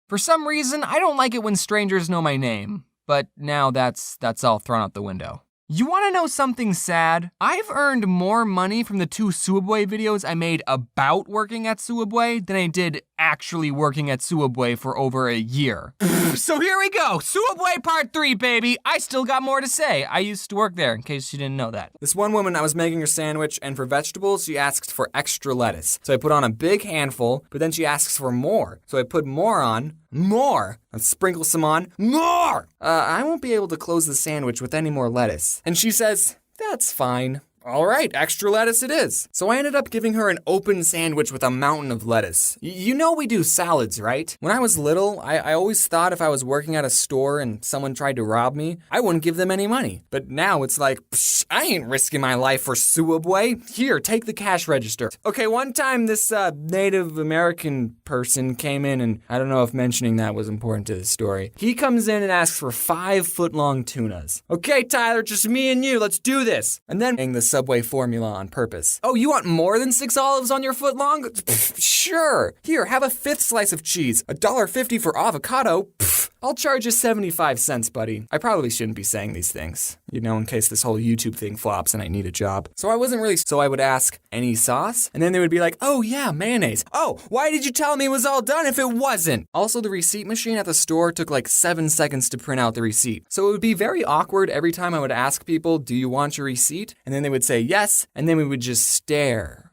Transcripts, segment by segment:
For some reason, I don't like it when strangers know my name, but now that's all thrown out the window. You wanna know something sad? I've earned more money from the 2 Subway videos I made about working at Subway than I did actually working at Subway for over a year. So here we go, Subway part 3, baby. I still got more to say. I used to work there, in case you didn't know that. This one woman, I was making her sandwich, and for vegetables, she asked for extra lettuce. So I put on a big handful, but then she asks for more. So I put more on, more, and sprinkle some on, more! I won't be able to close the sandwich with any more lettuce. And she says, that's fine. All right, extra lettuce it is. So I ended up giving her an open sandwich with a mountain of lettuce. You know we do salads, right? When I was little, I always thought if I was working at a store and someone tried to rob me, I wouldn't give them any money. But now it's like, psh, I ain't risking my life for Subway. Here, take the cash register. Okay, one time this Native American person came in, and I don't know if mentioning that was important to the story. He comes in and asks for 5-foot-long tunas. Okay, Tyler, just me and you, let's do this. And then the Subway formula on purpose. Oh, you want more than 6 olives on your foot long? Pfft, sure. Here, have a 5th slice of cheese. $1.50 for avocado. Pfft, I'll charge you 75 cents, buddy. I probably shouldn't be saying these things, you know, in case this whole YouTube thing flops and I need a job. So I would ask, any sauce? And then they would be like, oh yeah, mayonnaise. Oh, why did you tell me it was all done if it wasn't? Also, the receipt machine at the store took like 7 seconds to print out the receipt. So it would be very awkward every time I would ask people, do you want your receipt? And then they would say yes, and then we would just stare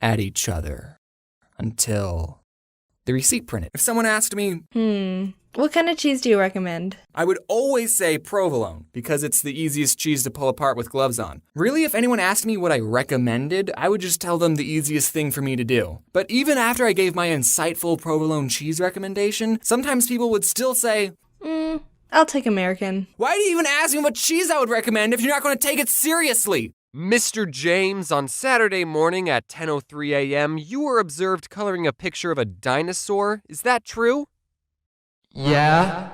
at each other until the receipt printed. If someone asked me, what kind of cheese do you recommend? I would always say provolone, because it's the easiest cheese to pull apart with gloves on. Really, if anyone asked me what I recommended, I would just tell them the easiest thing for me to do. But even after I gave my insightful provolone cheese recommendation, sometimes people would still say, I'll take American. why do you even ask me what cheese I would recommend if you're not going to take it seriously? Mr. James, on Saturday morning at 10:03 a.m., you were observed coloring a picture of a dinosaur. Is that true? Yeah?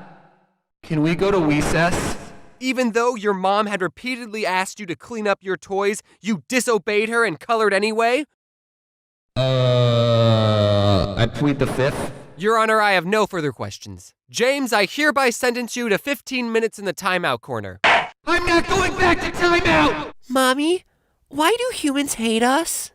Can we go to recess? Even though your mom had repeatedly asked you to clean up your toys, you disobeyed her and colored anyway? I plead the 5th. Your Honor, I have no further questions. James, I hereby sentence you to 15 minutes in the timeout corner. I'm not going back to timeout! Mommy, why do humans hate us?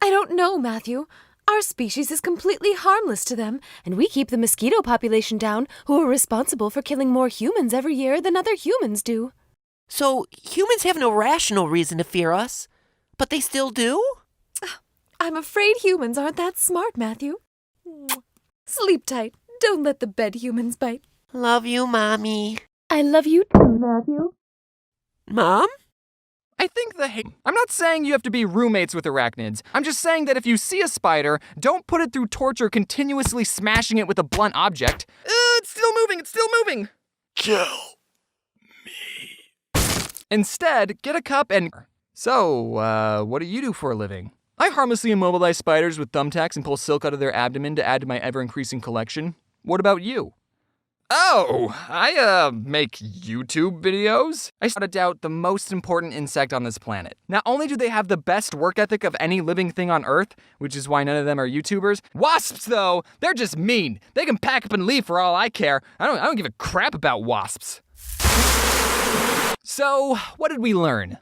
I don't know, Matthew. Our species is completely harmless to them, and we keep the mosquito population down, who are responsible for killing more humans every year than other humans do. So humans have no rational reason to fear us, but they still do? I'm afraid humans aren't that smart, Matthew. Sleep tight. Don't let the bed humans bite. Love you, Mommy. I love you too, Matthew. Mom? I think I'm not saying you have to be roommates with arachnids. I'm just saying that if you see a spider, don't put it through torture continuously smashing it with a blunt object. It's still moving. Kill me. Instead, get a cup and... So, what do you do for a living? I harmlessly immobilize spiders with thumbtacks and pull silk out of their abdomen to add to my ever-increasing collection. What about you? Oh, I, make YouTube videos. I started out the most important insect on this planet. Not only do they have the best work ethic of any living thing on Earth, which is why none of them are YouTubers, wasps, though, they're just mean. They can pack up and leave for all I care. I don't give a crap about wasps. So, what did we learn?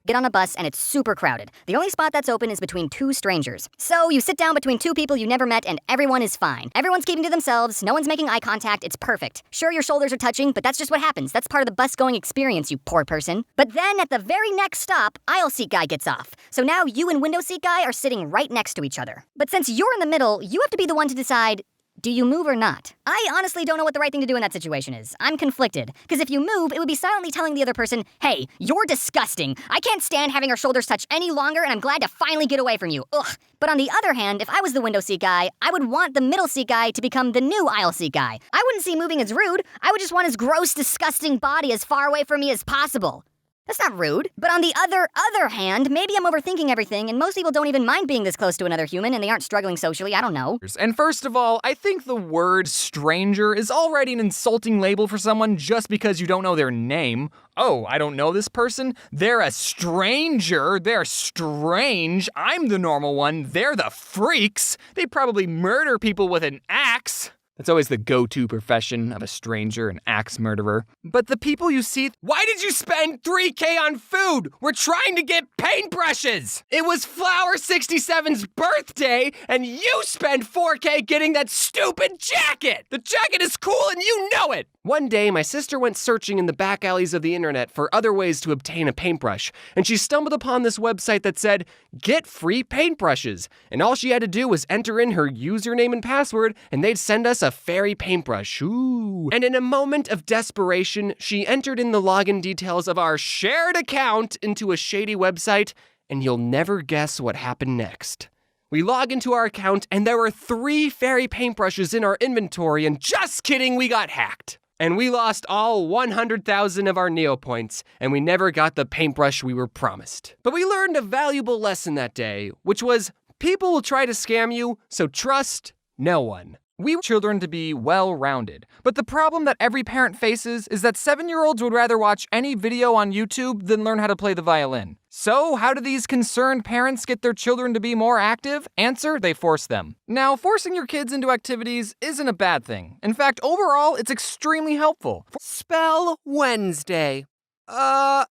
Get on a bus and it's super crowded. The only spot that's open is between 2 strangers. So you sit down between 2 people you never met and everyone is fine. Everyone's keeping to themselves, no one's making eye contact, it's perfect. Sure, your shoulders are touching, but that's just what happens. That's part of the bus-going experience, you poor person. But then at the very next stop, aisle seat guy gets off. So now you and window seat guy are sitting right next to each other. But since you're in the middle, you have to be the one to decide, do you move or not? I honestly don't know what the right thing to do in that situation is. I'm conflicted. Because if you move, it would be silently telling the other person, hey, you're disgusting. I can't stand having our shoulders touch any longer, and I'm glad to finally get away from you. Ugh. But on the other hand, if I was the window seat guy, I would want the middle seat guy to become the new aisle seat guy. I wouldn't see moving as rude. I would just want his gross, disgusting body as far away from me as possible. That's not rude. But on the other hand, maybe I'm overthinking everything, and most people don't even mind being this close to another human, and they aren't struggling socially. I don't know. And first of all, I think the word stranger is already an insulting label for someone just because you don't know their name. Oh, I don't know this person? They're a stranger. They're strange. I'm the normal one. They're the freaks. They probably murder people with an axe. That's always the go-to profession of a stranger, an axe murderer. But the people you see... Why did you spend $3K on food? We're trying to get paintbrushes! It was Flower 67's birthday, and you spent $4K getting that stupid jacket! The jacket is cool and you know it! One day, my sister went searching in the back alleys of the internet for other ways to obtain a paintbrush, and she stumbled upon this website that said, "Get free paintbrushes." And all she had to do was enter in her username and password, and they'd send us a fairy paintbrush. Ooh. And in a moment of desperation, she entered in the login details of our shared account into a shady website, and you'll never guess what happened next. We log into our account, and there were 3 fairy paintbrushes in our inventory, and just kidding, we got hacked. And we lost all 100,000 of our Neopoints, and we never got the paintbrush we were promised. But we learned a valuable lesson that day, which was people will try to scam you, so trust no one. We want children to be well-rounded, but the problem that every parent faces is that 7-year-olds would rather watch any video on YouTube than learn how to play the violin. So, how do these concerned parents get their children to be more active? Answer, they force them. Now, forcing your kids into activities isn't a bad thing. In fact, overall, it's extremely helpful. Spell Wednesday. I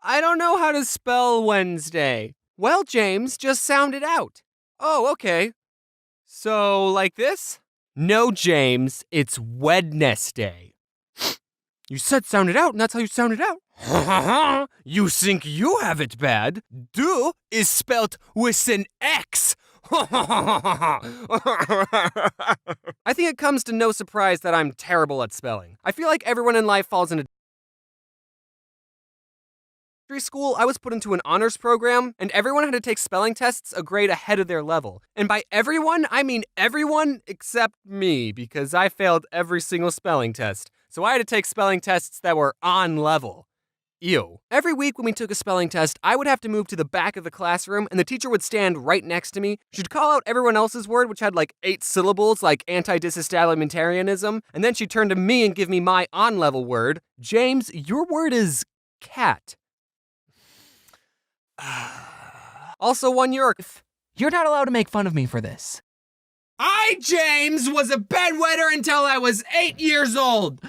don't know how to spell Wednesday. Well, James, just sound it out. Oh, okay. So, like this? No, James, it's Wednesday. You said sound it out, and that's how you sound it out. You think you have it bad? Do is spelt with an X. I think it comes to no surprise that I'm terrible at spelling. I feel like everyone in life falls into school. I was put into an honors program, and everyone had to take spelling tests a grade ahead of their level. And by everyone, I mean everyone except me, because I failed every single spelling test. So I had to take spelling tests that were on level. Ew. Every week when we took a spelling test, I would have to move to the back of the classroom, and the teacher would stand right next to me. She'd call out everyone else's word, which had like 8 syllables, like anti-disestablimentarianism, and then she'd turn to me and give me my on-level word. James, your word is cat. Also, You're not allowed to make fun of me for this. I, James, was a bedwetter until I was 8 years old.